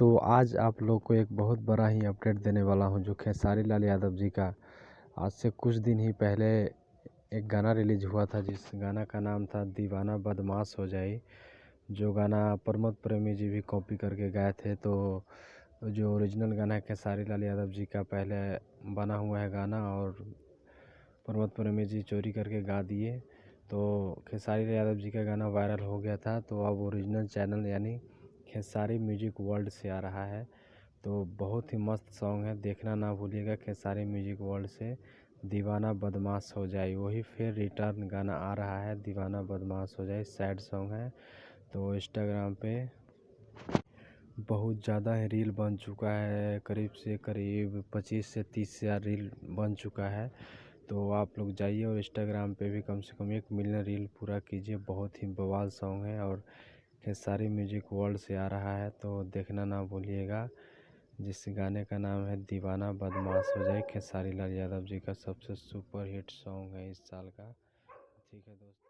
तो आज आप लोग को एक बहुत बड़ा ही अपडेट देने वाला हूं, जो खेसारी लाल यादव जी का आज से कुछ दिन ही पहले एक गाना रिलीज हुआ था, जिस गाना का नाम था दीवाना बदमाश हो जाए। जो गाना प्रमोद प्रेमी जी भी कॉपी करके गाए थे। तो जो ओरिजिनल गाना है खेसारी लाल यादव जी का पहले बना हुआ है गाना, और प्रमोद प्रेमी जी चोरी करके गा दिए। तो खेसारी लाल यादव जी का गाना वायरल हो गया था। तो अब ओरिजिनल चैनल यानी खेसारी म्यूजिक वर्ल्ड से आ रहा है। तो बहुत ही मस्त सॉन्ग है, देखना ना भूलिएगा। खेसारी म्यूजिक वर्ल्ड से दीवाना बदमाश हो जाए, वही फिर रिटर्न गाना आ रहा है। दीवाना बदमाश हो जाए सैड सॉन्ग है। तो इंस्टाग्राम पे बहुत ज़्यादा ही रील बन चुका है, करीब से करीब 25 से 30 हज़ार रील बन चुका है। तो आप लोग जाइए और इंस्टाग्राम पे भी कम से कम 1 मिलियन रील पूरा कीजिए। बहुत ही बवाल सॉन्ग है और खेसारी म्यूजिक वर्ल्ड से आ रहा है, तो देखना ना भूलिएगा। जिस गाने का नाम है दीवाना बदमाश हो जाए, खेसारी लाल यादव जी का सबसे सुपर हिट सॉन्ग है इस साल का। ठीक है दोस्तों।